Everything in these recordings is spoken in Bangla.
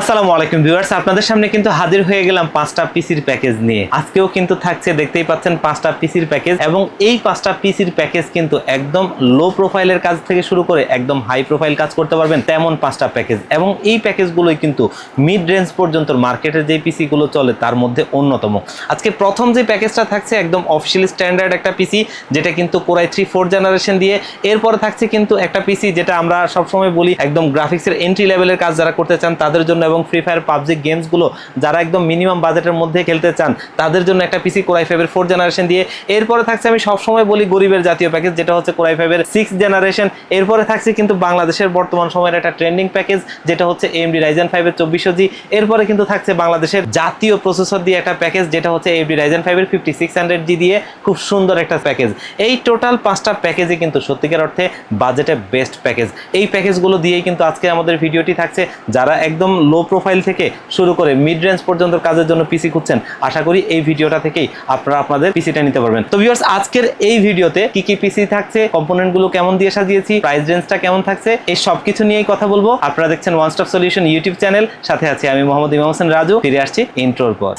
আসসালামু আলাইকুম ভিউয়ার্স, আপনাদের সামনে কিন্তু হাজির হয়ে গেলাম পাঁচটা পিসির প্যাকেজ নিয়ে। আজকেও কিন্তু থাকছে, দেখতেই পাচ্ছেন, পাঁচটা পিসির প্যাকেজ। এবং এই পাঁচটা পিসির প্যাকেজ কিন্তু একদম লো প্রোফাইলের কাজ থেকে শুরু করে একদম হাই প্রোফাইল কাজ করতে পারবেন তেমন পাঁচটা প্যাকেজ। এবং এই প্যাকেজগুলোই কিন্তু মিড রেঞ্জ পর্যন্ত মার্কেটের যে পিসিগুলো চলে তার মধ্যে অন্যতম। আজকে প্রথম যে প্যাকেজটা থাকছে একদম অফিসিয়াল স্ট্যান্ডার্ড একটা পিসি, যেটা কিন্তু কোরাই 3 4th জেনারেশন দিয়ে। এরপরে থাকছে কিন্তু একটা পিসি যেটা আমরা সবসময় বলি একদম গ্রাফিক্সের এন্ট্রি লেভেলের কাজ যারা করতে চান তাদের জন্য, এবং ফ্রি ফায়ার পাবজি গেমসগুলো যারা একদম মিনিমাম বাজেটের মধ্যে খেলতে চান তাদের জন্য একটা পিসি কোরাই 5 এর 4th জেনারেশন দিয়ে। এরপরে থাকছে আমি সবসময় বলি গরিবের জাতীয় প্যাকেজ, যেটা হচ্ছে কোরাই 5 এর 6th জেনারেশন। এরপরে থাকছে কিন্তু বাংলাদেশের বর্তমান সময়ের একটা ট্রেন্ডিং প্যাকেজ, যেটা হচ্ছে AMD Ryzen 5 এর 2400G। এরপরে কিন্তু থাকছে বাংলাদেশের জাতীয় প্রসেসর দিয়ে একটা প্যাকেজ, যেটা হচ্ছে AMD Ryzen 5 এর 5600G দিয়ে। খুব সুন্দর একটা প্যাকেজ। এই টোটাল পাঁচটা প্যাকেজই কিন্তু সত্যিকার অর্থে বাজেটে বেস্ট প্যাকেজ। এই প্যাকেজগুলো দিয়েই কিন্তু আজকে আমাদের ভিডিওটি থাকছে। যারা একদম লো প্রোফাইল থেকে শুরু করে মিড রেঞ্জ পর্যন্ত কাজের জন্য পিসি খুঁজছেন, আশা করি এই ভিডিওটা থেকেই আপনারা আপনাদের পিসিটা নিতে পারবেন। তো ভিউয়ার্স, আজকের এই ভিডিওতে কি কি পিসি থাকছে, কম্পোনেন্টগুলো কেমন দিয়ে সাজিয়েছি, প্রাইস রেঞ্জটা কেমন থাকছে, এই সবকিছু নিয়েই কথা বলবো। আপনারা দেখছেন one stop solution YouTube channel, সাথে আছি আমি মোহাম্মদ ইমাম হোসেন রাজু। ফিরে আসছি ইন্ট্রোর পর।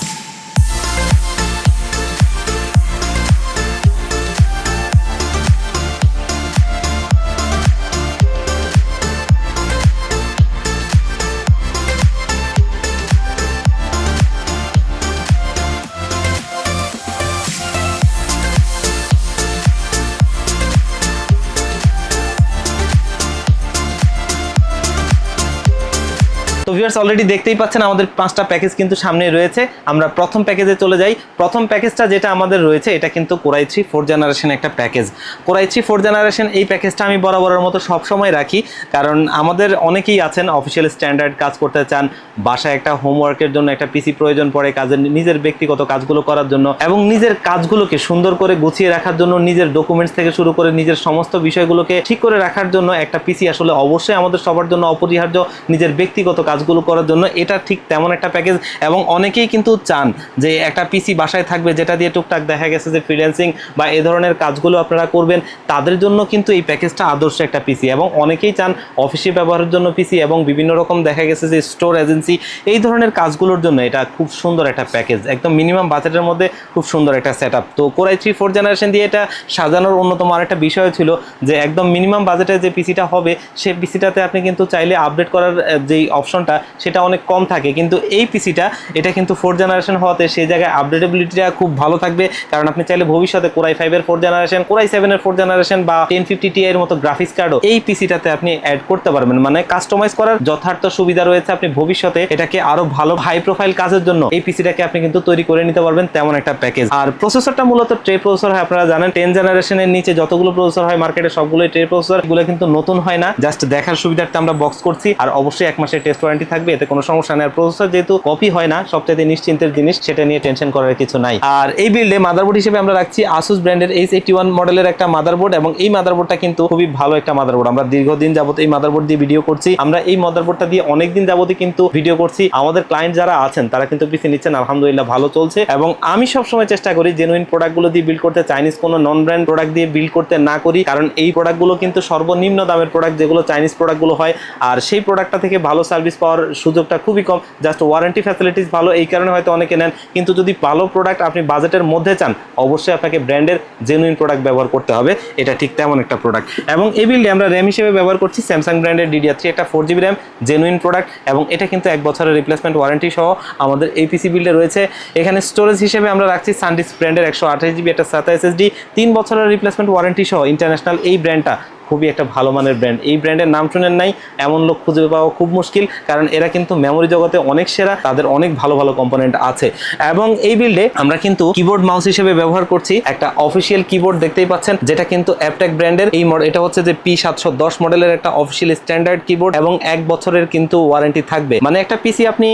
তো ভিউয়ার্স, অলরেডি দেখতেই পাচ্ছেন আমাদের পাঁচটা প্যাকেজ কিন্তু সামনে রয়েছে। আমরা প্রথম প্যাকেজে চলে যাই। প্রথম প্যাকেজটা যেটা আমাদের রয়েছে এটা কিন্তু কোরাই 3 4th জেনারেশন একটা প্যাকেজ। কোরাই 3 4th জেনারেশন এই প্যাকেজটা আমি বরাবরের মতো সবসময় রাখি, কারণ আমাদের অনেকেই আছেন অফিসিয়াল স্ট্যান্ডার্ড কাজ করতে চান, বাসায় একটা হোমওয়ার্কের জন্য একটা পিসি প্রয়োজন পড়ে কাজের, নিজের ব্যক্তিগত কাজগুলো করার জন্য এবং নিজের কাজগুলোকে সুন্দর করে গুছিয়ে রাখার জন্য, নিজের ডকুমেন্টস থেকে শুরু করে নিজের সমস্ত বিষয়গুলোকে ঠিক করে রাখার জন্য একটা পিসি আসলে অবশ্যই আমাদের সবার জন্য অপরিহার্য, নিজের ব্যক্তিগত কাজগুলো করার জন্য। এটা ঠিক তেমন একটা প্যাকেজ। এবং অনেকেই কিন্তু চান যে একটা পিসি বাসায় থাকবে যেটা দিয়ে টুকটাক দেখা গেছে যে ফ্রিল্যান্সিং বা এই ধরনের কাজগুলো আপনারা করবেন, তাদের জন্য কিন্তু এই প্যাকেজটা আদর্শ একটা পিসি। এবং অনেকেই চান অফিসে ব্যবহারের জন্য পিসি এবং বিভিন্ন রকম দেখা গেছে যে স্টোর এজেন্সি, এই ধরনের কাজগুলোর জন্য এটা খুব সুন্দর একটা প্যাকেজ, একদম মিনিমাম বাজেটের মধ্যে খুব সুন্দর একটা সেট আপ। তো কোরাই 3 4th জেনারেশন দিয়ে এটা সাজানোর অন্যতম আরেকটা বিষয় ছিল যে একদম মিনিমাম বাজেটে যে পিসিটা হবে সেই পিসিটাতে আপনি কিন্তু চাইলে আপডেট করার যেই অপশনটা সেটা অনেক কম থাকে, কিন্তু এই পিসিটা এটা কিন্তু 4th জেনারেশন হওয়াতে সেই জায়গায় আপডেটেবিলিটিটা খুব ভালো থাকবে। কারণ আপনি চাইলে ভবিষ্যতে কোরাই 5 এর 4th জেনারেশন, কোরাই 7 এর 4th জেনারেশন বা 1050 Ti এর মতো গ্রাফিক্স কার্ডও এই পিসিটাতে আপনি অ্যাড করতে পারবেন। মানে কাস্টমাইজ করার যথার্থ সুবিধা রয়েছে। আপনি ভবিষ্যতে এটাকে আরো ভালো হাই প্রোফাইল কাজের জন্য এই পিসিটাকে আপনি কিন্তু তৈরি করে নিতে পারবেন, তেমন একটা প্যাকেজ। আর প্রসেসরটা মূলত ট্রে প্রসেসর হয়। আপনারা জানেন 10 জেনারেশনের নিচে যতগুলো প্রসেসর হয় মার্কেটে সবগুলোই ট্রে প্রসেসর। এগুলো কিন্তু নতুন হয় না, জাস্ট দেখার সুবিধার্থে আমরা বক্স করছি। আর অবশ্যই 1 মাসের টেস্ট ওয়ারেন্টি থাকবে, এতে কোনো সমস্যা নেই। আর প্রসেসর যেহেতু কপি হয় না, সবচেয়ে নিশ্চিন্তের জিনিস, সেটা নিয়ে টেনশন করার কিছু নাই। আর এই বিল্ডে মাদারবোর্ড হিসেবে আমরা রাখছি আসুস ব্র্যান্ডের H81 মডেলের একটা মাদারবোর্ড। এবং এই মাদারবোর্ডটা কিন্তু খুবই ভালো একটা মাদারবোর্ড। আমরা দীর্ঘদিন যাবত এই মাদারবোর্ড দিয়ে ভিডিও করছি। আমরা এই মাদারবোর্ডটা দিয়ে অনেকদিন যাবতই কিন্তু ভিডিও করছি। আমাদের ক্লায়েন্ট যারা আছেন তারা কিন্তু পিসি নিচ্ছেন, আলহামদুলিল্লাহ ভালো চলছে। এবং আমি সবসময় চেষ্টা করি জেনুইন প্রোডাক্টগুলো দিয়ে বিল্ড করতে, চাইনিজ কোনো নন ব্র্যান্ড প্রোডাক্ট দিয়ে বিল্ড করতে না করি। কারণ এই প্রোডাক্টগুলো কিন্তু সর্বনিম্ন দামের প্রোডাক্ট, যেগুলো চাইনিজ প্রোডাক্টগুলো হয়। আর সেই প্রোডাক্টটা থেকে ভালো সার্ভিস পাওয়ার সুযোগটা খুবই কম। জাস্ট ওয়ারেন্টি ফ্যাসিলিটিস ভালো, এই কারণে হয়তো অনেকে নেন। কিন্তু যদি ভালো প্রোডাক্ট আপনি বাজেটের মধ্যে চান, অবশ্যই আপনাকে ব্র্যান্ডের জেনুইন প্রোডাক্ট ব্যবহার করতে হবে। এটা ঠিক তেমন একটা প্রোডাক্ট। এবং এই বিল্ডে আমরা র্যাম হিসেবে ব্যবহার করছি স্যামসাং ব্র্যান্ডের DDR3 একটা 4GB র্যাম, জেনুইন প্রোডাক্ট। এবং এটা কিন্তু 1 বছরের রিপ্লেসমেন্ট ওয়ারেন্টি সহ আমাদের এই পিসি বিল্ডে রয়েছে। এখানে স্টোরেজ হিসেবে আমরা রাখছি সানডিস্ক ব্র্যান্ডের 128GB একটা SATA SSD, 3 বছরের রিপ্লেসমেন্ট ওয়ারেন্টি সহ। ইন্টারন্যাশনাল এই ব্র্যান্ডটা খুবই একটা ভালো মানের ব্র্যান্ড। এই ব্র্যান্ডের নাম শুনেন নাই এমন লোক খুঁজে পাওয়া খুব মুশকিল, কারণ এরা কিন্তু মেমোরি জগতে অনেক সেরা, তাদের অনেক ভালো ভালো কম্পোনেন্ট আছে। এবং এই বিল্ডে আমরা কিন্তু কিবোর্ড মাউস হিসেবে ব্যবহার করছি একটা অফিসিয়াল কিবোর্ড, দেখতেই পাচ্ছেন, যেটা কিন্তু অ্যাপটেক ব্র্যান্ডের। এই এটা হচ্ছে যে P710 মডেলের একটা অফিসিয়াল স্ট্যান্ডার্ড কিবোর্ড এবং 1 বছরের কিন্তু ওয়ারেন্টি থাকবে। মানে একটা পিসি আপনি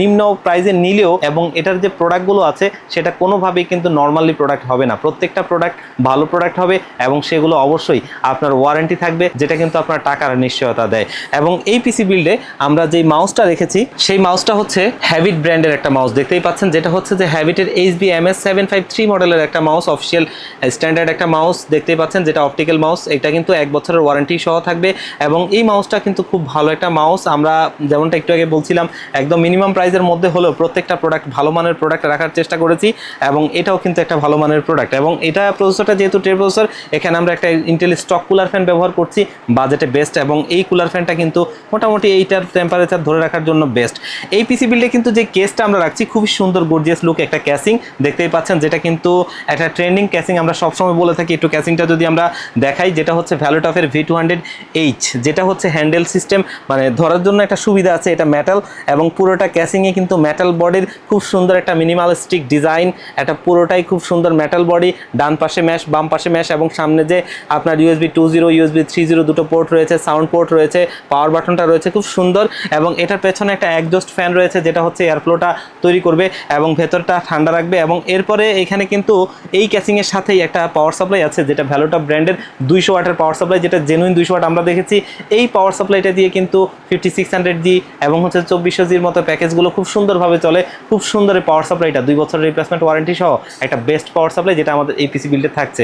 নিম্ন প্রাইসে নিলেও এবং এটার যে প্রোডাক্টগুলো আছে সেটা কোনোভাবেই কিন্তু নর্মালি প্রোডাক্ট হবে না। প্রত্যেকটা প্রোডাক্ট ভালো প্রোডাক্ট হবে এবং সেগুলো অবশ্যই আপনার ওয়ারেন্টি থাকবে, যেটা কিন্তু আপনার টাকার নিশ্চয়তা দেয়। এবং এই পিসি বিল্ডে আমরা যে মাউসটা রেখেছি সেই মাউসটা হচ্ছে হ্যাবিট ব্র্যান্ডের একটা মাউস, দেখতেই পাচ্ছেন, যেটা হচ্ছে যে হ্যাবিটের HB MS753 মডেলের একটা মাউস, অফিসিয়াল স্ট্যান্ডার্ড একটা মাউস দেখতেই পাচ্ছেন, যেটা অপটিক্যাল মাউস। এটা কিন্তু 1 বছরের ওয়ারেন্টি সহ থাকবে এবং এই মাউসটা কিন্তু খুব ভালো একটা মাউস। আমরা যেমনটা একটু আগে বলছিলাম, একদম মিনিমাম প্রাইসের মধ্যে হলেও প্রত্যেকটা প্রোডাক্ট ভালো মানের প্রোডাক্ট রাখার চেষ্টা করেছি এবং এটাও কিন্তু একটা ভালো মানের প্রোডাক্ট। এবং এটা প্রসেসরটা যেহেতু ট্রে প্রসেসর, এখানে আমরা একটা ইন্টেল স্টক কুলার ফ্যান ব্যবহার করছি, বাজেটে বেস্ট। এবং এই কুলার ফ্যানটা কিন্তু মোটামুটি এইটার টেম্পারেচার ধরে রাখার জন্য বেস্ট। এই পিসি বিল্ডে কিন্তু যে কেসটা আমরা রাখছি খুবই সুন্দর গর্জিয়াস লুক একটা ক্যাসিং দেখতেই পাচ্ছেন, যেটা কিন্তু একটা ট্রেন্ডিং ক্যাসিং। আমরা সবসময় বলে থাকি, একটু ক্যাসিংটা যদি আমরা দেখাই, যেটা হচ্ছে ভ্যালুটফের V200H, যেটা হচ্ছে হ্যান্ডেল সিস্টেম, মানে ধরার জন্য একটা সুবিধা আছে। এটা মেটাল এবং পুরোটা ক্যাসিংয়ে কিন্তু মেটাল বডির খুব সুন্দর একটা মিনিমালিস্টিক ডিজাইন, এটা পুরোটাই খুব সুন্দর মেটাল বডি, ডান পাশে ম্যাশ, বাম পাশে ম্যাশ এবং সামনে যে আপনার USB 2.0 USB 3.0 দুটো পোর্ট রয়েছে, সাউন্ড পোর্ট রয়েছে, পাওয়ার বাটনটা রয়েছে খুব সুন্দর। এবং এটার পেছনে একটা একজস্ট ফ্যান রয়েছে, যেটা হচ্ছে এয়ারফ্লোটা তৈরি করবে এবং ভেতরটা ঠান্ডা রাখবে। এবং এরপরে এখানে কিন্তু এই ক্যাসিংয়ের সাথেই একটা পাওয়ার সাপ্লাই আছে, যেটা ভ্যালুটা ব্র্যান্ডের 200 ওয়াটের পাওয়ার সাপ্লাই, যেটা জেনুইন 200 ওয়াট আমরা দেখেছি। এই পাওয়ার সাপ্লাইটা দিয়ে কিন্তু 5600G এবং হচ্ছে 2400Gর মতো প্যাকেজগুলো খুব সুন্দরভাবে চলে। খুব সুন্দর এই পাওয়ার সাপ্লাইটা, 2 বছরের রিপ্লেসমেন্ট ওয়ারেন্টি সহ একটা বেস্ট পাওয়ার সাপ্লাই, যেটা আমাদের এই পিসি বিল্ডে থাকছে।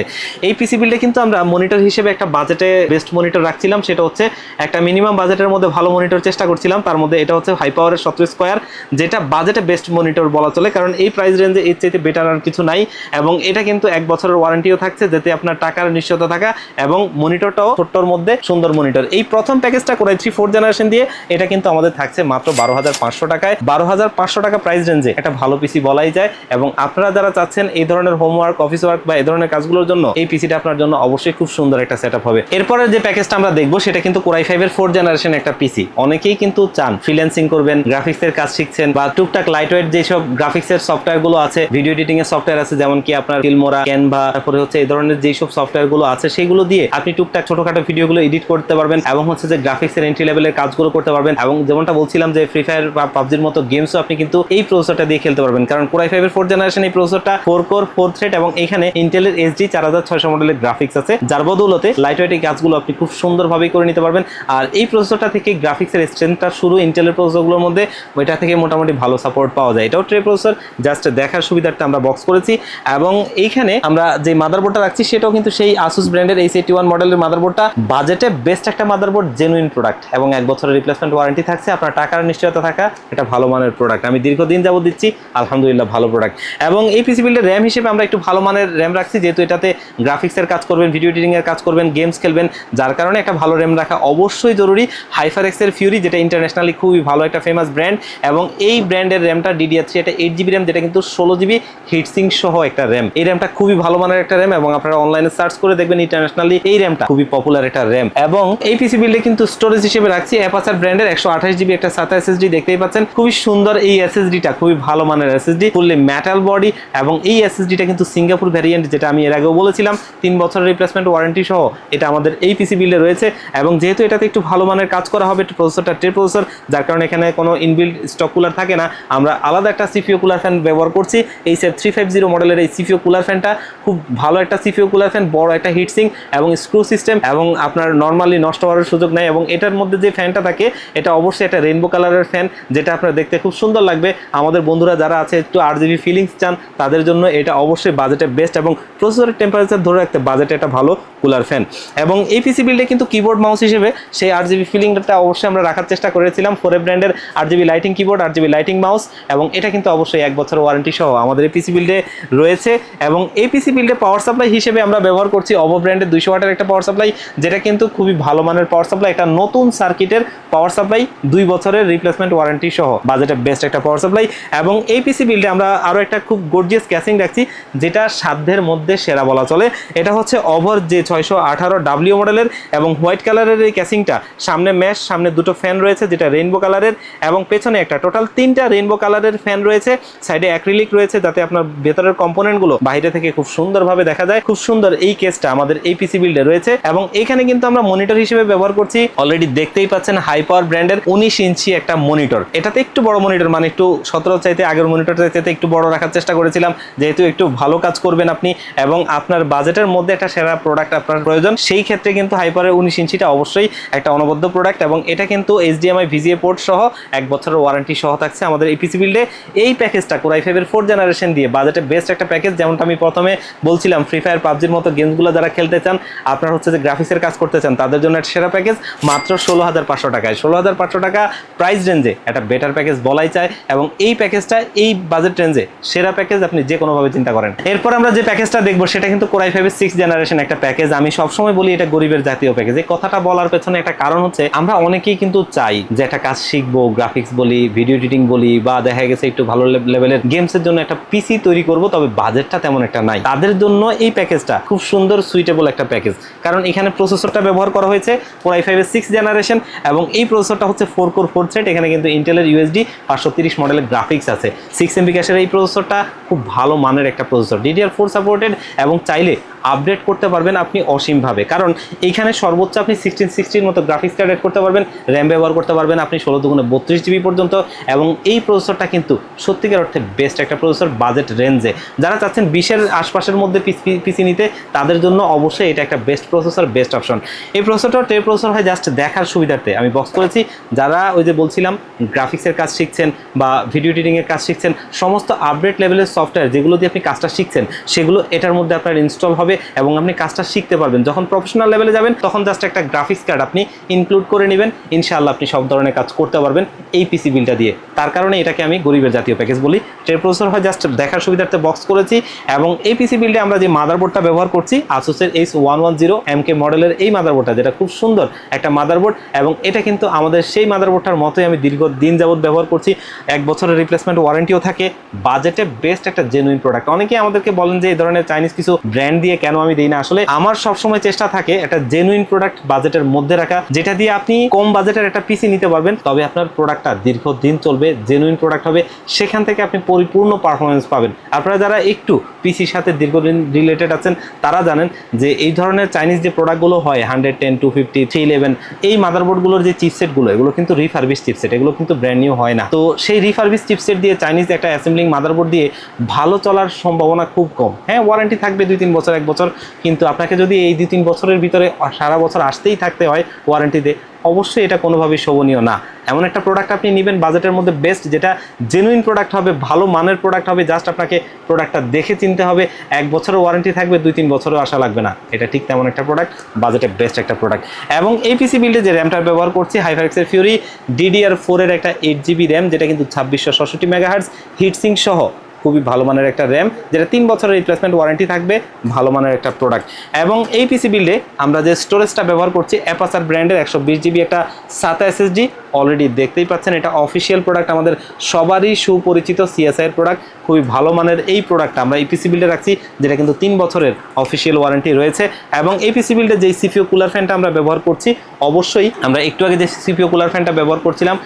এই পিসি বিল্ডে কিন্তু আমরা মনিটর হিসেবে একটা বাজেটে বেস্ট মনিটর রাখছিলাম, সেটা হচ্ছে একটা মিনিমাম বাজেটের মধ্যে ভালো মনিটর চেষ্টা করছিলাম। তার মধ্যে এটা হচ্ছে হাই পাওয়ারের 17 স্কোয়ার, যেটা বাজেটে বেস্ট মনিটর বলা চলে, কারণ এই প্রাইস রেঞ্জে এর চাইতে বেটার আর কিছু নাই। এবং এটা কিন্তু 1 বছরের ওয়ারেন্টিও থাকছে, যাতে আপনার টাকার নিশ্চয়তা থাকা এবং মনিটরটাও ছোট্টর মধ্যে সুন্দর মনিটর। এই প্রথম প্যাকেজটা Core i3 4th জেনারেশন দিয়ে এটা কিন্তু আমাদের থাকছে মাত্র 12,500 টাকায়। 12,500 টাকা প্রাইস রেঞ্জে একটা ভালো পিসি বলাই যায়। এবং আপনারা যারা চাচ্ছেন এই ধরনের হোমওয়ার্ক, অফিস ওয়ার্ক বা এই ধরনের কাজগুলোর জন্য, এই পিসিটা আপনার জন্য অবশ্যই খুব সুন্দর একটা সেটআপ হবে। এরপরে যে প্যাকেজটা আমরা দেখবো সেটা কিন্তু Core i5 এর 4th জেনারেশন একটা পিসি। অনেকেই কিন্তু চান ফ্রিল্যান্সিং করবেন, গ্রাফিক্সের কাজ শিখছেন বা টুকটাক লাইটওয়েট যেসব গ্রাফিক্সের সফটওয়্যার গুলো আছে, ভিডিও এডিটিং এর সফটওয়্যার আছে, যেমন কি আপনার ফিল্মোরা, ক্যানভা, তারপরে হচ্ছে এই ধরনের যেসব সফটওয়্যার গুলো আছে, সেগুলো দিয়ে আপনি টুকটাক ছোটখাটো ভিডিওগুলো এডিট করতে পারবেন এবং হচ্ছে যে গ্রাফিক্সের এন্ট্রি লেভেলের কাজগুলো করতে পারবেন। এবং যেমনটা বলছিলাম যে ফ্রি ফায়ার বা পাবজির মতো গেমসও আপনি কিন্তু এই প্রসেসরটা দিয়ে খেলতে পারবেন, কারণ Core i5 এর 4th জেনারেশন এই প্রসেসরটা 4 কোর 4 থ্রেড এবং এখানে ইন্টেলের HD 4600 মডেলের গ্রাফিক্স আছে, যার বদৌলতে লাইটওয়েট এই কাজগুলো আপনি খুব সুন্দরভাবে করে নিতে পারবেন। আর এই প্রসেসরটা থেকে গ্রাফিক্সের স্ট্রেংথটা শুরু ইন্টেলের প্রসেসরগুলোর মধ্যে, ওইটা থেকে মোটামুটি ভালো সাপোর্ট পাওয়া যায়। এটাও ট্রে প্রসেসর, জাস্ট দেখার সুবিধার্থে আমরা বক্স করেছি। এবং এইখানে আমরা যে মাদারবোর্ডটা রাখছি সেটাও কিন্তু সেই Asus ব্র্যান্ডের H81 মডেলের মাদারবোর্ডটা, বাজেটে বেস্ট একটা মাদারবোর্ড, জেনুইন প্রোডাক্ট এবং 1 বছরের রিপ্লেসমেন্ট ওয়ারেন্টি থাকছে। আপনার টাকার নিশ্চয়তা থাকা এটা ভালো মানের প্রোডাক্ট, আমি দীর্ঘদিন যাবত দিচ্ছি, আলহামদুলিল্লাহ ভালো প্রোডাক্ট। এবং এই পিসি বিল্ডের র্যাম হিসেবে আমরা একটু ভালো মানের র্যাম রাখছি, যেহেতু এটাতে গ্রাফিক্সের কাজ করবেন, ভিডিও এডিটিং এর কাজ করবেন, গেমস খেলবেন, যার কারণে একটা ভালো র্যাম রাখা অবশ্যই জরুরি। HyperX এর Fury, যেটা ইন্টারন্যাশনালি খুবই ভালো একটা ফেমাস ব্র্যান্ড, এবং এই ব্র্যান্ডের র্যামটা DDR3, এটা 8GB র্যাম, যেটা কিন্তু 16GB হিটসিং সহ একটা র্যাম। এই র্যামটা খুবই ভালো মানের একটা র্যাম এবং আপনারা অনলাইনে সার্চ করে দেখবেন ইন্টারন্যাশনালি এই র্যামটা খুবই পপুলার একটা র্যাম। এবং এই পিসি বিল্ডে কিন্তু স্টোরেজ হিসেবে রাখছি Apacer ব্র্যান্ডের 128GB একটা SATA SSD, দেখতেই পাচ্ছেন খুবই সুন্দর এই SSDটা, খুবই ভালো মানের SSD, ফুললি মেটাল বডি। এবং এই SSDটা কিন্তু সিঙ্গাপুর ভ্যারিয়েন্ট, যেটা আমি এর আগেও বলেছিলাম, 3 বছরের রিপ্লেসমেন্ট ওয়ারেন্টি সহ এটা আমাদের এই পিসি বিল্ডে রয়েছে। এবং যেহেতু এটাতে একটু ভালো মানের কাজ করা হবে, প্রসেসরটা ট্রে প্রসেসর, যার কারণে এখানে কোনো ইনবিল্ড স্টক কুলার থাকে না, আমরা আলাদা একটা CPU কুলার ফ্যান ব্যবহার করছি। এই সেট 350 মডেলের এই CPU কুলার ফ্যানটা খুব ভালো একটা CPU কুলার ফ্যান, বড় একটা হিটসিং এবং স্ক্রু সিস্টেম, এবং আপনার নর্মালি নষ্ট হওয়ার সুযোগ নেই। এবং এটার মধ্যে যে ফ্যানটা থাকে এটা অবশ্যই একটা রেইনবো কালারের ফ্যান, যেটা আপনার দেখতে খুব সুন্দর লাগবে। আমাদের বন্ধুরা যারা আছে একটু RGB ফিলিংস চান, তাদের জন্য এটা অবশ্যই বাজেটে বেস্ট এবং প্রসেসরের টেম্পারেচার ধরে রাখতে বাজেটে একটা ভালো কুলার ফ্যান। এবং এই পিসি বিল্ডে কিন্তু কিবোর্ড মাউস হিসেবে সেই RGB ফিলিংটা অবশ্যই আমরা রাখার চেষ্টা করেছিলাম। 4A ব্র্যান্ডের RGB lighting keyboard, RGB lighting mouse, এবং এটা কিন্তু অবশ্যই 1 বছরের ওয়ারেন্টি সহ আমাদের এই পিসি বিল্ডে রয়েছে। এবং এই পিসি বিল্ডে পাওয়ার সাপ্লাই হিসেবে আমরা ব্যবহার করছি OVO ব্র্যান্ডের 200 ওয়াটের একটা পাওয়ার সাপ্লাই, যেটা কিন্তু খুবই ভালো মানের পাওয়ার সাপ্লাই, একটা নতুন সার্কিটের পাওয়ার সাপ্লাই, 2 বছরের রিপ্লেসমেন্ট ওয়ারেন্টি সহ বাজেটে বেস্ট একটা পাওয়ার সাপ্লাই। এবং এই পিসি বিল্ডে আমরা আরও একটা খুব গর্জিয়াস ক্যাসিং রাখছি, যেটা সাধ্যের মধ্যে সেরা বলা চলে। এটা হচ্ছে OVO যে 618W মডেলের এবং হোয়াইট কালারের এই ক্যাসিংটা, সামনে ম্যাশ, সামনে দুটো ফ্যান রয়েছে যেটা রেইনবো কালারের, এবং পেছনে একটা, টোটাল 3টা রেইনবো কালারের ফ্যান রয়েছে, সাইডে অ্যাক্রিলিক রয়েছে, যাতে আপনার ভেতরের কম্পোনেন্টগুলো বাইরে থেকে খুব সুন্দরভাবে দেখা যায়। খুব সুন্দর এই কেসটা আমাদের এই পিসি বিল্ডে রয়েছে। এবং এখানে কিন্তু আমরা মনিটর হিসেবে ব্যবহার করছি, অলরেডি দেখতেই পাচ্ছেন হাই পাওয়ার ব্র্যান্ডের 19 ইঞ্চি একটা মনিটর। এটাতে একটু বড় মনিটর, মানে একটু 17 চাইতে আগের মনিটরটা চাইতে একটু বড় রাখার চেষ্টা করেছিলাম, যেহেতু একটু ভালো কাজ করবেন আপনি এবং আপনার বাজেটের মধ্যে একটা সেরা প্রোডাক্ট আপনার প্রয়োজন, সেই সেই ক্ষেত্রে কিন্তু হাইপারের 19 ইঞ্চিটা অবশ্যই একটা অনবদ্য প্রোডাক্ট এবং এটা কিন্তু HDMI VGA পোর্ট সহ 1 বছরের ওয়ারেন্টি সহ থাকছে আমাদের এই পিসি বিল্ডে। এই প্যাকেজটা Core i5 এর 4th জেনারেশন দিয়ে বাজেটে বেস্ট একটা প্যাকেজ। যেমনটা আমি প্রথমে বলছিলাম, ফ্রি ফায়ার পাবজির মতো গেমসগুলো যারা খেলতে চান, আপনার হচ্ছে যে গ্রাফিক্সের কাজ করতে চান, তাদের জন্য একটা সেরা প্যাকেজ মাত্র 16,500 টাকায়। 16,500 টাকা প্রাইস রেঞ্জে একটা বেটার প্যাকেজ বলাই চায় এবং এই প্যাকেজটা এই বাজেট রেঞ্জে সেরা প্যাকেজ আপনি যে কোনোভাবে চিন্তা করেন। এরপর আমরা যে প্যাকেজটা দেখবো সেটা কিন্তু Core i5 এর 6th জেনারেশন একটা প্যাকেজ। আমি সবসময় বলি এটা গরিবের জাতীয় প্যাকেজ। এই কথাটা বলার পেছনে একটা কারণ হচ্ছে আমরা অনেকেই কিন্তু চাই যে একটা কাজ শিখবো, গ্রাফিক্স বলি, ভিডিও এডিটিং বলি, বা দেখা গেছে একটু ভালো লেভেলের গেমসের জন্য একটা পিসি তৈরি করব, তবে বাজেটটা তেমন একটা নাই। তাদের জন্য এই প্যাকেজটা খুব সুন্দর সুইটেবল একটা প্যাকেজ, কারণ এখানে প্রসেসরটা ব্যবহার করা হয়েছে Core i5 এর 6th জেনারেশন এবং এই প্রসেসরটা হচ্ছে 4 কোর 4 থ্রেড। এখানে কিন্তু ইন্টেলের USD 530 মডেলের গ্রাফিক্স আছে। 6 MB ক্যাশের এই প্রসেসরটা খুব ভালো মানের একটা প্রসেসর, DDR4 সাপোর্টেড এবং চাইলে আপডেট করতে পারবেন আপনি অসীমভাবে, কারণ এইখানে সর্বোচ্চ আপনি 1660 মতো গ্রাফিক্স কার্ড অ্যাড করতে পারবেন, র্যাম ব্যবহার করতে পারবেন আপনি 16×32 GB পর্যন্ত। এবং এই প্রসেসরটা কিন্তু সত্যিকার অর্থে বেস্ট একটা প্রসেসর বাজেট রেঞ্জে। যারা চাচ্ছেন 20-এর আশপাশের মধ্যে পিসি নিতে, তাদের জন্য অবশ্যই এটা একটা বেস্ট প্রসেসর, বেস্ট অপশন। এই প্রসেসরটা ট্রে প্রসেসর হয় জাস্ট দেখার সুবিধার্থে আমি বক্স করেছি। যারা ওই যে বলছিলাম গ্রাফিক্সের কাজ শিখছেন বা ভিডিও এডিটিংয়ের কাজ শিখছেন, সমস্ত আপডেট লেভেলের সফটওয়্যার যেগুলো দিয়ে আপনি কাজটা শিখছেন সেগুলো এটার মধ্যে আপনার ইনস্টল হবে এবং আপনি কাজটা শিখতে পারবেন। যখন প্রফেশনাল লেভেলে যাবেন তখন জাস্ট একটা গ্রাফিক্স কার্ড আপনি ইনক্লুড করে নেবেন, ইনশাআল্লাহ আপনি সব ধরনের কাজ করতে পারবেন এই পিসি বিলটা দিয়ে। তার কারণে এটাকে আমি গরিবের জাতীয় প্যাকেজ বলি। ট্রে প্রসেসর হয় জাস্ট দেখার সুবিধার্থে বক্স করেছি এবং এই পিসি বিলডে আমরা যে মাদারবোর্ডটা ব্যবহার করছি Asus-এর H110 MK মডেলের এই মাদারবোর্ডটা, যেটা খুব সুন্দর একটা মাদারবোর্ড এবং এটা কিন্তু আমাদের সেই মাদারবোর্ডটার মতোই আমি দীর্ঘদিন যাবত ব্যবহার করছি। 1 বছরের রিপ্লেসমেন্ট ওয়ারেন্টিও থাকে। বাজেটে বেস্ট একটা জেনুইন প্রোডাক্ট। অনেকেই আমাদেরকে বলেন যে এই ধরনের চাইনিজ কিছু ব্র্যান্ড দিয়ে কেন আমি দিই না। আসলে আমার সবসময় চেষ্টা থাকে একটা জেনুইন প্রোডাক্ট বাজেটের মধ্যে রাখা, যেটা দিয়ে আপনি কম বাজেটের একটা পিসি নিতে পারবেন, তবে আপনার প্রোডাক্টটা দীর্ঘদিন চলবে, জেনুইন প্রোডাক্ট হবে, সেখান থেকে আপনি পরিপূর্ণ পারফরমেন্স পাবেন। আপনারা যারা একটু পিসির সাথে দীর্ঘদিন রিলেটেড আছেন তারা জানেন যে এই ধরনের চাইনিজ যে প্রোডাক্টগুলো হয় 110, 250, 311, এই মাদারবোর্ডগুলোর যে চিপসেটগুলো, এগুলো কিন্তু রিফারবিশ চিপসেট, এগুলো কিন্তু ব্র্যান্ড নিউ হয় না। তো সেই রিফারবিশ চিপসেট দিয়ে চাইনিজ একটা অ্যাসেম্বলিং মাদারবোর্ড দিয়ে ভালো চলার সম্ভাবনা খুব কম। হ্যাঁ, ওয়ারেন্টি থাকবে 2-3 বছর, 1 বছর, কিন্তু আপনাকে যদি এই 2-3 বছরের ভিতরে সারা বছর আসতেই থাকতে হয় ওয়ারেন্টিতে, অবশ্যই এটা কোনোভাবেই শোভনীয় না। এমন একটা প্রোডাক্ট আপনি নেবেন বাজেটের মধ্যে বেস্ট, যেটা জেনুইন প্রোডাক্ট হবে, ভালো মানের প্রোডাক্ট হবে। জাস্ট আপনাকে প্রোডাক্টটা দেখে চিনতে হবে। 1 বছরের ওয়ারেন্টি থাকবে, 2-3 বছরও আসা লাগবে না। এটা ঠিক তেমন একটা প্রোডাক্ট, বাজেটে বেস্ট একটা প্রোডাক্ট। এবং এই পিসি বিল্ডে যে র্যামটা ব্যবহার করছি HyperX-এর Fury DDR4 এর একটা 8 GB র্যাম, যেটা কিন্তু 2666 MHz হিটসিঙ্ক সহ খুবই ভালো মানের একটা র্যাম, যেটা 3 বছরের রিপ্লেসমেন্ট ওয়ারেন্টি থাকবে, ভালো মানের একটা প্রোডাক্ট। এবং এই পিসি বিল্ডে আমরা যে স্টোরেজটা ব্যবহার করছি Apacer ব্র্যান্ডের 120 GB একটা SATA SSD। অলরেডি দেখতেই পাচ্ছেন এটা অফিসিয়াল প্রোডাক্ট, আমাদের সবারই সুপরিচিত CSI এর প্রোডাক্ট। খুবই ভালো মানের এই প্রোডাক্টটা আমরা এই পিসি বিল্ডে রাখছি, যেটা কিন্তু 3 বছরের অফিসিয়াল ওয়ারেন্টি রয়েছে। এবং এই পিসি বিল্ডে যেই CPU কুলার ফ্যানটা আমরা ব্যবহার করছি, অবশ্যই আমরা একটু আগে যে CPU কুলার ফ্যানটা ব্যবহার করছিলাম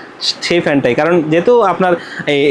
সেই ফ্যানটাই, কারণ যেহেতু আপনার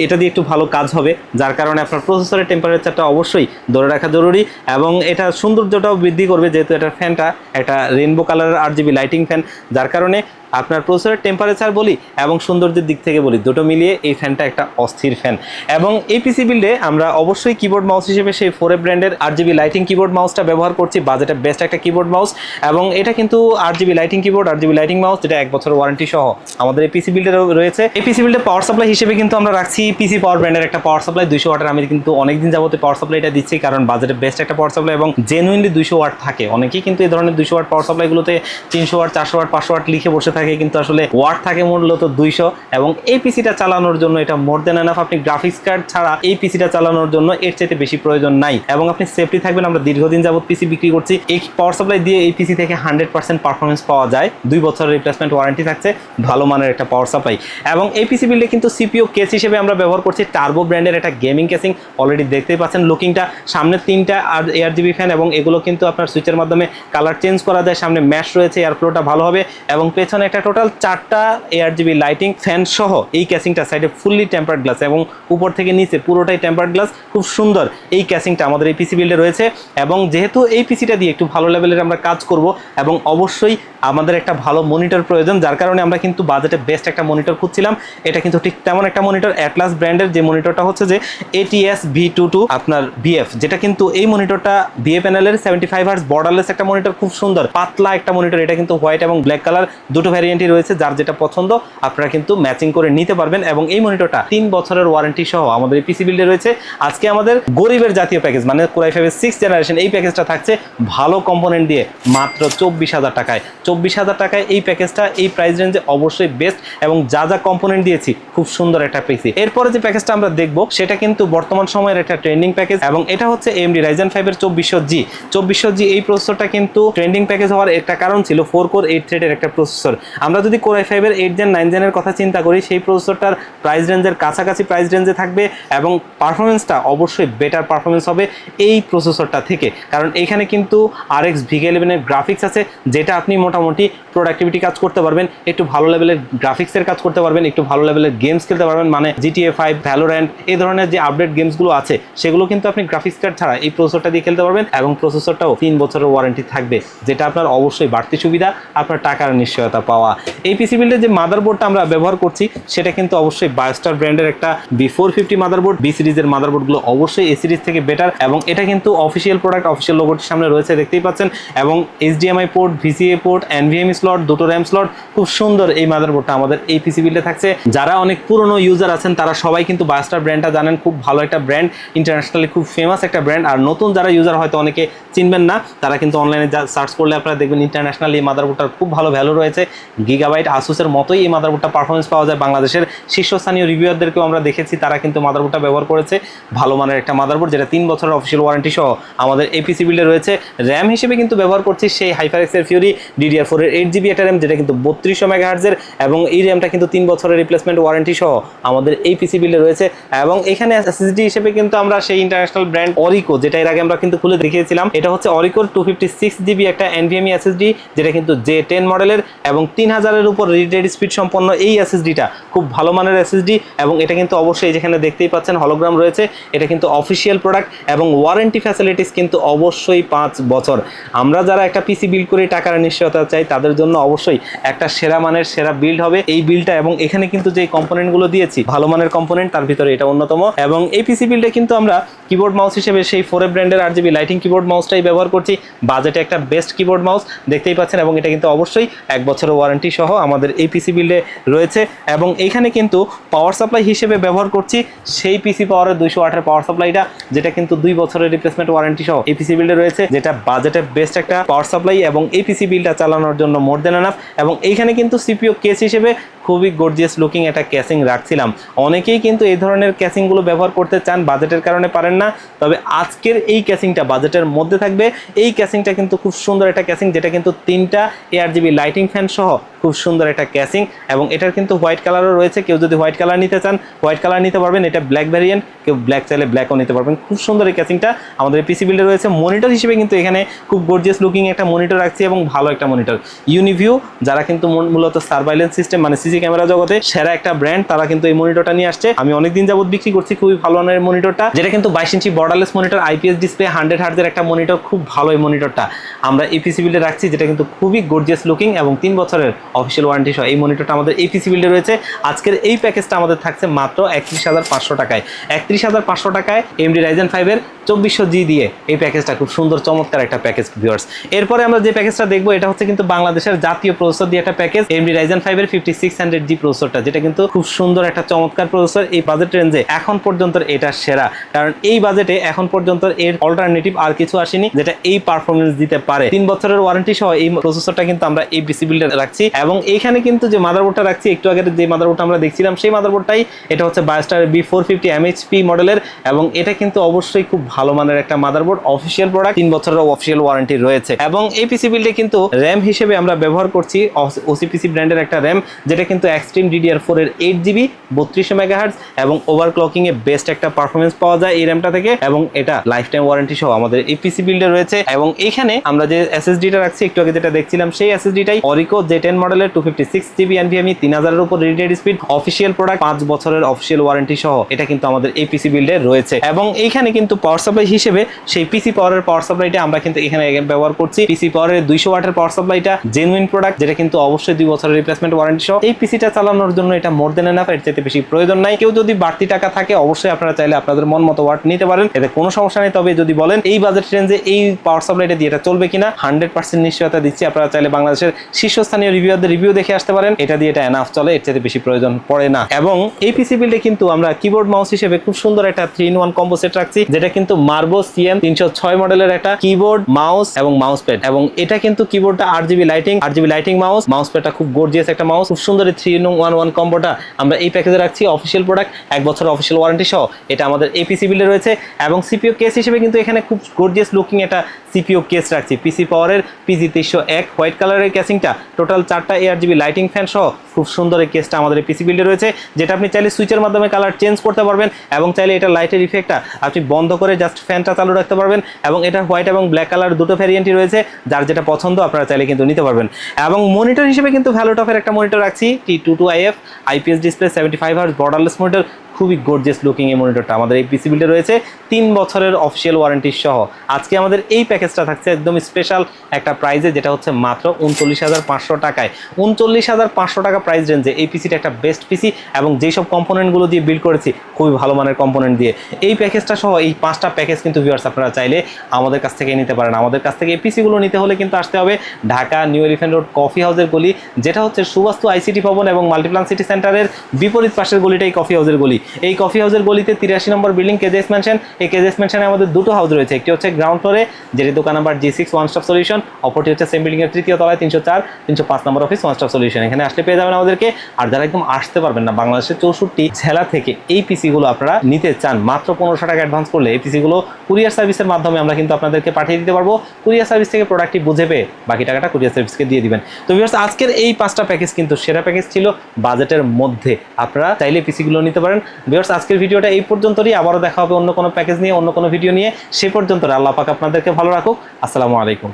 এটা দিয়ে একটু ভালো কাজ হবে, যার কারণে আপনার প্রসেসরের টেম্পারেচারটা অবশ্যই ধরে রাখা জরুরি এবং এটা সৌন্দর্যটাও বৃদ্ধি করবে, যেহেতু এটার ফ্যানটা একটা রেইনবো কালারের RGB লাইটিং ফ্যান, যার কারণে আপনার প্রসেসরের টেম্পারেচার বলি এবং সৌন্দর্যের দিক থেকে বলি, দুটো মিলিয়ে এই ফ্যানটা একটা অস্থির ফ্যান। এবং এই পিসি বিল্ডে আমরা অবশ্যই কিবোর্ড মাউস হিসেবে সেই 4A ব্র্যান্ডের RGB লাইটিং কিবোর্ড মাউসটা ব্যবহার করছি, বাজেটে বেস্ট একটা কিবোর্ড মাউস। এবং এটা কিন্তু RGB lighting keyboard, RGB lighting mouse, যেটা 1 বছরের ওয়ারেন্টি সহ আমাদের এই পিসি বিল্ডে রয়েছে। এই পিসি বিল্ডে পাওয়ার সাপ্লাই হিসেবে কিন্তু আমরা রাখছি পিসি পাওয়ার ব্র্যান্ডের একটা পাওয়ার সাপ্লাই 200 ওয়াটের। আমি কিন্তু অনেকদিন যাবতে পাওয়ার সাপ্লাইটা দিচ্ছি, কারণ বাজেটে বেস্ট একটা পাওয়ার সাপ্লাই এবং জেনুইনলি 200 ওয়াট থাকে। অনেকেই কিন্তু এই ধরনের 200 ওয়াট পাওয়ার সাপ্লাইগুলোতে 300 ওয়াট, 400 ওয়াট, 500 ওয়াট লিখে বসে থাকে, কিন্তু আসলে ওয়াট থাকে মূলত 200। এবং এই পিসিটা চালানোর জন্য এটা মোর দেন এনাফ। আপনি গ্রাফিক্স কার্ড ছাড়া এই পিসিটা চালানোর জন্য এর চাইতে বেশি প্রয়োজন নাই এবং আপনি সেফটি থাকবেন। আমরা দীর্ঘদিন যাবত পিসি বিক্রি করছি, এই পাওয়ার সাপ্লাই দিয়ে এই পিসি থেকে 100% পারফরমেন্স পাওয়া যায়। 2 বছরের রিপ্লেসমেন্ট ওয়ারেন্টি থাকছে, ভালো মানের একটা পাওয়ার সাপ্লাই। এবং এই পিসি বিল্ডে কিন্তু CPU কেস হিসেবে আমরা ব্যবহার করছি টার্বো ব্র্যান্ডের একটা গেমিং কেসিং। অলরেডি দেখতেই পাচ্ছেন লুকিংটা, সামনে 3টা ARGB ফ্যান এবং এগুলো কিন্তু আপনার সুইচের মাধ্যমে কালার চেঞ্জ করা যায়। সামনে ম্যাশ রয়েছে, এয়ার ফ্লোটা ভালো হবে এবং পেছনে এটা টোটাল 4টা ARGB লাইটিং ফ্যান সহ এই ক্যাসিংটা সাইডে ফুললি টেম্পার্ড গ্লাস এবং উপর থেকে নিচে পুরোটাই টেম্পার্ড গ্লাস, খুব সুন্দর এই ক্যাসিংটা আমাদের এই পিসি বিল্ডে রয়েছে। এবং যেহেতু এই পিসিটা দিয়ে একটু ভালো লেভেলের আমরা কাজ করব এবং অবশ্যই আমাদের একটা ভালো মনিটর প্রয়োজন, যার কারণে আমরা কিন্তু বাজেটে বেস্ট একটা মনিটর খুঁজছিলাম। এটা কিন্তু ঠিক তেমন একটা মনিটর, অ্যাটলাস ব্র্যান্ডের যে মনিটরটা হচ্ছে যে ATS V22 আপনার BF, যেটা কিন্তু এই মনিটরটা BA প্যানেলের 75 হার্জ বর্ডারলেস একটা মনিটর, খুব সুন্দর পাতলা একটা মনিটর। এটা কিন্তু হোয়াইট এবং ব্ল্যাক কালার দুটো ভ্যারিয়েন্টই রয়েছে, যার যেটা পছন্দ আপনারা কিন্তু ম্যাচিং করে নিতে পারবেন। এবং এই মনিটরটা 3 বছরের ওয়ারেন্টি সহ আমাদের এই পিসি বিল্ডে রয়েছে। আজকে আমাদের গরিবের জাতীয় প্যাকেজ মানে Core i5 এর 6th জেনারেশন এই প্যাকেজটা থাকছে ভালো কম্পোনেন্ট দিয়ে মাত্র 24,000 টাকায়। 24,000 টাকায় এই প্যাকেজটা এই প্রাইস রেঞ্জে অবশ্যই বেস্ট এবং যা যা কম্পোনেন্ট দিয়েছি খুব সুন্দর একটা পিসি। এরপরে যে প্যাকেজটা আমরা দেখব সেটা কিন্তু বর্তমান সময়ের একটা ট্রেন্ডিং প্যাকেজ এবং এটা হচ্ছে AMD Ryzen 5 এর 2400G। 2400G এই প্রসেসরটা কিন্তু ট্রেন্ডিং প্যাকেজ হওয়ার একটা কারণ ছিল 4 কোর 8 থ্রেডের একটা প্রসেসর। আমরা যদি Core i5 এর 8 জেন 9 জেনের কথা চিন্তা করি, সেই প্রসেসরটার প্রাইস রেঞ্জের কাছাকাছি প্রাইস রেঞ্জে থাকবে এবং পারফরমেন্সটা অবশ্যই বেটার পারফরমেন্স হবে এই প্রসেসরটা থেকে, কারণ এখানে কিন্তু RX VK11 এর গ্রাফিক্স আছে, যেটা আপনি মোটামুটি প্রোডাক্টিভিটি কাজ করতে পারবেন, একটু ভালো লেভেলের গ্রাফিক্সের কাজ করতে পারবেন, একটু ভালো লেভেলের গেমস খেলতে পারবেন, মানে GTA 5, ভ্যালোরেন্ট এই ধরনের যে আপডেট গেমসগুলো আছে সেগুলো কিন্তু আপনি গ্রাফিক্স কার্ড ছাড়া এই প্রসেসরটা দিয়ে খেলতে পারবেন। এবং প্রসেসরটাও 3 বছরের ওয়ারেন্টি থাকবে, যেটা আপনার অবশ্যই বাড়তি সুবিধা, আপনার টাকার নিশ্চয়তা পাওয়া। এই পিসি বিল্ডের যে মাদারবোর্ডটা আমরা ব্যবহার করছি সেটা কিন্তু অবশ্যই বায়োস্টার ব্র্যান্ডের একটা B450 মাদারবোর্ড। B সিরিজের মাদারবোর্ডগুলো অবশ্যই A সিরিজ থেকে বেটার এবং এটা কিন্তু অফিসিয়াল প্রোডাক্ট, অফিসিয়াল লোগোটির সামনে রয়েছে দেখতেই পাচ্ছেন। এবং HDMI port, VCA port, NVMe slot, দুটো RAM স্লট, খুব সুন্দর এই মাদারবোর্ডটা আমাদের এই পিসি বিল্ডে থাকছে। যারা অনেক পুরনো ইউজার আছেন তারা সবাই কিন্তু বায়োস্টার ব্র্যান্ডটা জানেন, খুব ভালো একটা ব্র্যান্ড, ইন্টারন্যাশনালি খুব ফেমাস একটা ব্র্যান্ড। আর নতুন যারা ইউজার হয়তো অনেকে চিনবেন না, তারা কিন্তু অনলাইনে সার্চ করলে আপনারা দেখবেন ইন্টারন্যাশনালি এই মাদারবোর্ডটার খুব ভালো ভ্যালু রয়েছে। গিগাবাইট আসুসের মতোই এই মাদারবোর্ডটা পারফরমেন্স পাওয়া যায়। বাংলাদেশের শীর্ষস্থানীয় রিভিউয়ারদেরকেও আমরা দেখেছি, তারা কিন্তু মাদারবোর্ডটা ব্যবহার করেছে। ভালো মানের একটা মাদারবোর্ড, যেটা 3 বছরের অফিসিয়াল ওয়ারেন্টি সহ আমাদের এই পিসি বিল্ডে রয়েছে। র্যাম হিসেবে কিন্তু ব্যবহার করছি সেই HyperX এর Fury DDR4 এর 8GB একটা র্যাম, যেটা কিন্তু 3200 মেগাহার্টজের এবং এই র্যামটা কিন্তু 3 বছরের রিপ্লেসমেন্ট ওয়ারেন্টি সহ আমাদের এই পিসি বিল্ডে রয়েছে। এবং এখানে SSD হিসেবে কিন্তু আমরা সেই ইন্টারন্যাশনাল ব্র্যান্ড অরিকো, যেটা এর আগে আমরা কিন্তু খুলে দেখিয়েছিলাম, এটা হচ্ছে অরিকোর 256GB একটা NVMe SSD, যেটা কিন্তু J10 মডেলের এবং 3000 এর উপর রিড রেট স্পিড সম্পন্ন এই SSDটা খুব ভালো মানের SSD। এবং এটা কিন্তু অবশ্যই যেখানে দেখতেই পাচ্ছেন হলোগ্রাম রয়েছে, এটা কিন্তু অফিসিয়াল প্রোডাক্ট এবং ওয়ারেন্টি ফ্যাসিলিটিস কিন্তু অবশ্যই 5 বছর। আমরা যারা একটা পিসি বিল্ড করে টাকার নিশ্চয়তা চাই তাদের জন্য অবশ্যই একটা সেরা মানের সেরা বিল্ড হবে এই বিল্ডটা। এবং এখানে কিন্তু যে কম্পোনেন্টগুলো দিয়েছি ভালো মানের কম্পোনেন্ট, তার ভিতরে এটা অন্যতম। এবং এই পিসি বিল্ডে কিন্তু আমরা কিবোর্ড মাউস হিসেবে সেই 4A ব্র্যান্ডের RGB লাইটিং কিবোর্ড মাউসটাই ব্যবহার করছি। বাজেটে একটা বেস্ট কিবোর্ড মাউস দেখতেই পাচ্ছেন এবং এটা কিন্তু অবশ্যই 1 বছরের ওয়ারেন্টি সহ আমাদের এই পিসি বিল্ডে রয়েছে। এবং এইখানে কিন্তু পাওয়ার সাপ্লাই হিসেবে ব্যবহার করছি সেই পিসি পাওয়ারের 208 এর পাওয়ার সাপ্লাইটা, যেটা কিন্তু 2 বছরের রিপ্লেসমেন্ট ওয়ারেন্টি সহ এই পিসি বিল্ডে রয়েছে, যেটা বাজেটে বেস্ট একটা পাওয়ার সাপ্লাই এবং এই পিসি বিল্ডটা চালানোর জন্য মোর দেন এনাফ। এবং এইখানে কিন্তু CPU কেস হিসেবে খুবই গর্জিয়াস লুকিং একটা ক্যাসিং রাখছিলাম। অনেকেই কিন্তু এই ধরনের ক্যাসিংগুলো ব্যবহার করতে চান, বাজেটের কারণে পারেন না, তবে আজকের এই ক্যাসিংটা বাজেটের মধ্যে থাকবে। এই ক্যাসিংটা কিন্তু খুব সুন্দর একটা ক্যাসিং, যেটা কিন্তু 3টা ARGB লাইটিং ফ্যান সহ খুব সুন্দর একটা ক্যাসিং। এবং এটার কিন্তু হোয়াইট কালারও রয়েছে, কেউ যদি হোয়াইট কালার নিতে চান হোয়াইট কালার নিতে পারবেন, এটা ব্ল্যাক ভ্যারিয়েন্ট, কেউ ব্ল্যাক চাইলে ব্ল্যাকও নিতে পারবেন। খুব সুন্দর এই ক্যাসিংটা আমাদের পিসি বিল্ডে রয়েছে। মনিটর হিসেবে কিন্তু এখানে খুব গর্জিয়াস লুকিং একটা মনিটর রাখছি এবং ভালো একটা মনিটর। ইউনিভিউ যারা কিন্তু মূলত সার্ভাইলেন্স সিস্টেম মানে সিসি ক্যামেরা জগতে সেরা একটা ব্র্যান্ড, তারা কিন্তু এই মনিটরটা নিয়ে আসছে। আমি অনেকদিন যাবত বিক্রি করছি খুবই ভালো মানের মনিটরটা, যেটা কিন্তু 22 ইঞ্চি বর্ডারলেস মনিটর, IPS ডিসপ্লে, 100 হার্টজের একটা মনিটর, খুব ভালো এই মনিটরটা আমরা এই পিসি বিল্ডে রাখছি, যেটা কিন্তু খুবই গর্জিয়াস লুকিং এবং 3 বছরের অফিসিয়াল ওয়ারেন্টি সহ এই মনিটরটা আমাদের এই পিসি বিল্ডে রয়েছে। আজকের এই প্যাকেজটা আমাদের থাকছে মাত্র 31,500 টাকায়। 31,500 টাকায় AMD Ryzen 5 এর 2400G দিয়ে এই প্যাকেজটা খুব সুন্দর চমৎকার একটা প্যাকেজ ভিউয়ার্স। এরপরে আমরা যে প্যাকেজটা দেখবো এটা হচ্ছে কিন্তু বাংলাদেশের জাতীয় প্রসেসর দিয়ে একটা প্যাকেজ, AMD Ryzen 5 এর 5600G প্রসেসরটা, যেটা কিন্তু খুব সুন্দর একটা চমৎকার প্রসেসর। এই বাজেট রেঞ্জে এখন পর্যন্ত এটা সেরা, কারণ এই বাজেটে এখন পর্যন্ত এর অল্টারনেটিভ আর কিছু আসেনি যেটা এই পারফরমেন্স দিতে পারে। 3 বছরের ওয়ারেন্টি সহ এই প্রসেসরটা কিন্তু আমরা এই পিসি বিল্ডে রাখছি। এবং এইখানে কিন্তু যে মাদারবোর্ডটা রাখছি, একটু আগে যে মাদারবোর্ডটা আমরা দেখছিলাম সেই মাদারবোর্ডটাই, এটা হচ্ছে বায়োস্টার B450 MHP মডেলের এবং এটা কিন্তু অবশ্যই খুব ভালো মানের একটা মাদারবোর্ড, অফিসিয়াল প্রোডাক্ট, 3 বছরের অফিসিয়াল ওয়ারেন্টি রয়েছে। এবং এই পিসি বিল্ডে কিন্তু র্যাম হিসেবে আমরা ব্যবহার করছি ওসিপিসি ব্র্যান্ডের একটা র্যাম, যেটা কিন্তু এক্সট্রিম DDR4 এর 8GB 3200 মেগাহার্টজ এবং ওভারক্লকিং এ বেস্ট একটা পারফরমেন্স পাওয়া যায় এই র্যামটা থেকে। এবং এটা লাইফ টাইম ওয়ারেন্টি সহ আমাদের এই পিসি বিল্ডে রয়েছে। এবং এখানে আমরা যে এসএসডিটা রাখছি একটু আগে যেটা দেখছিলাম, সেই এসএসডিটাই অরিকো J10 মডেলের 256GB NVMe 3000 এর উপর রেডিয়েটেড স্পিড, অফিসিয়াল প্রোডাক্ট, 5 বছরের অফিসিয়াল ওয়ারেন্টি সহ এটা কিন্তু আমাদের এই পিসি বিল্ডে রয়েছে। এবং এইখানে কিন্তু পাওয়ার সাপ্লাই হিসেবে সেই পিসি পাওয়ারের পাওয়ার সাপ্লাইটা আমরা কিন্তু এখানে ব্যবহার করছি। পিসি পাওয়ারের 200 ওয়াটের পাওয়ার সাপ্লাইটা জেনুইন প্রোডাক্ট, যেটা কিন্তু অবশ্যই 2 বছরের রিপ্লেসমেন্ট ওয়ারেন্টি সহ। এই পিসিটা চালানোর জন্য এটা মোর দেন এনাফ, এর চাইতে বেশি প্রয়োজন নাই। কেউ যদি বাড়তি টাকা থাকে অবশ্যই আপনারা চাইলে আপনাদের মন মতো ওয়াট নিতে পারেন, এতে কোনো সমস্যা নেই। তবে যদি বলেন এই বাজেট রেঞ্জে এই পাওয়ার সাপ্লাইটা দিয়ে এটা চলবে কিনা, 100% নিশ্চয়তা দিচ্ছি। আপনারা চাইলে বাংলাদেশের শীর্ষস্থানীয় রিভিউয়ারদের রিভিউ দেখে আসতে পারেন, এটা দিয়ে এটা এনাফ চলে, এর চাইতে বেশি প্রয়োজন পড়ে না। এবং এই পিসি বিল্ডে কিন্তু আমরা কিবোর্ড মাউস হিসেবে খুব সুন্দর একটা 3-in-1 কম্বো সেট রাখছি, যেটা কিন্তু মার্বো CM306 মডেলের একটা কিবোর্ড, মাউস এবং মাউস প্যাড। এবং এটা কিন্তু কিবোর্ডটা RGB লাইটিং মাউস প্যাডটা খুব গর্জিয়াস একটা মাউস। খুব সুন্দর এই 3-in-1 কম্বোটা আমরা এই প্যাকেজে রাখছি, অফিসিয়াল প্রোডাক্ট, 1 বছর অফিসিয়াল ওয়ারেন্টি সহ এটা আমাদের এই পিসি বিল্ডে রয়েছে। এবং সিপিইউ কেস হিসেবে কিন্তু এখানে খুব গর্জিয়াস লুকিং একটা সিপিইউ কেস রাখছি, পিসি পাওয়ারের PG301 হোয়াইট কালারের কেসিংটা, টোটাল 4টা ARGB লাইটিং ফ্যান সহ খুব সুন্দর এই কেসটা আমাদের এই পিসি বিল্ডে রয়েছে, যেটা আপনি চাইলে সুইচের মাধ্যমে কালার চেঞ্জ করতে পারবেন। এবং চাইলে এটা লাইটের ইফেক্টটা আপনি বন্ধ করে জাস্ট ফ্যানটা চালু রাখতে পারবেন। এবং এটা হোয়াইট এবং ব্ল্যাক কালার দুটো ভ্যারিয়েন্টই রয়েছে, যার যেটা পছন্দ আপনারা চাইলে কিন্তু নিতে পারবেন। এবং মনিটর হিসেবে কিন্তু ভ্যালোটপের একটা মনিটর রাখছি, T22IF IPS display 75 hertz borderless monitor, খুবই গর্জিয়াস লুকিং এই মনিটরটা আমাদের এই পিসি বিল্ডে রয়েছে, 3 বছরের অফিসিয়াল ওয়ারেন্টি সহ। আজকে আমাদের এই প্যাকেজটা থাকছে একদম স্পেশাল একটা প্রাইজে, যেটা হচ্ছে মাত্র 39,500 টাকায়। 39,500 টাকা প্রাইস রেঞ্জে এই পিসিটা একটা বেস্ট পিসি, এবং যেই সব কম্পোনেন্টগুলো দিয়ে বিল্ড করেছি খুবই ভালো মানের কম্পোনেন্ট দিয়ে। এই প্যাকেজটা সহ এই 5টা প্যাকেজ কিন্তু ভিউয়ার্স আপনারা চাইলে আমাদের কাছ থেকে নিতে পারেন। আমাদের কাছ থেকে এই পিসিগুলো নিতে হলে কিন্তু আসতে হবে Dhaka new elephant road coffee হাউসের গলি, যেটা হচ্ছে সুবাস্তু আইসিটি ভবন এবং মাল্টিপ্লান সিটি সেন্টারের বিপরীত পাশের গলিটাই কফি হাউসের গলি। এই কফি হাউসের গলিতে 83 নম্বর বিল্ডিং কেজেস ম্যানশন। এই কেজেস ম্যানশনে আমাদের দুটো হাউস রয়েছে, একটি হচ্ছে গ্রাউন্ড ফ্লোরে, যেটি দোকান number G6 one stop solution, অপরটি হচ্ছে সেম বিল্ডিং এর 3য় তলায় 304-305 নম্বর অফিস ওয়ান স্টপ সলিউশন। এখানে আসলে পেয়ে যাবেন আমাদেরকে। আর যারা একদম আসতে পারবেন না, বাংলাদেশের 64 জেলা থেকে এই পিসিগুলো আপনারা নিতে চান, মাত্র 1500 টাকা অ্যাডভান্স করলে এই পিসিগুলো কুরিয়ার সার্ভিসের মাধ্যমে আমরা কিন্তু আপনাদেরকে পাঠিয়ে দিতে পারবো। কুরিয়ার সার্ভিস থেকে প্রোডাক্টটি বুঝে পেয়ে বাকি টাকাটা কুরিয়ার সার্ভিসকে দিয়ে দিবেন। তো ভিউয়ার্স, আজকের এই 5টা প্যাকেজ কিন্তু সেরা প্যাকেজ ছিল, বাজেটের মধ্যে আপনারা চাইলে পিসিগুলো নিতে পারেন। ভিউয়ার্স, আজকের ভিডিওটা এই পর্যন্তই, আবারও দেখা হবে অন্য কোনো প্যাকেজ নিয়ে, অন্য কোনো ভিডিও নিয়ে। সে পর্যন্ত আল্লাহ পাক আপনাদেরকে ভালো রাখুক। আসসালামু আলাইকুম।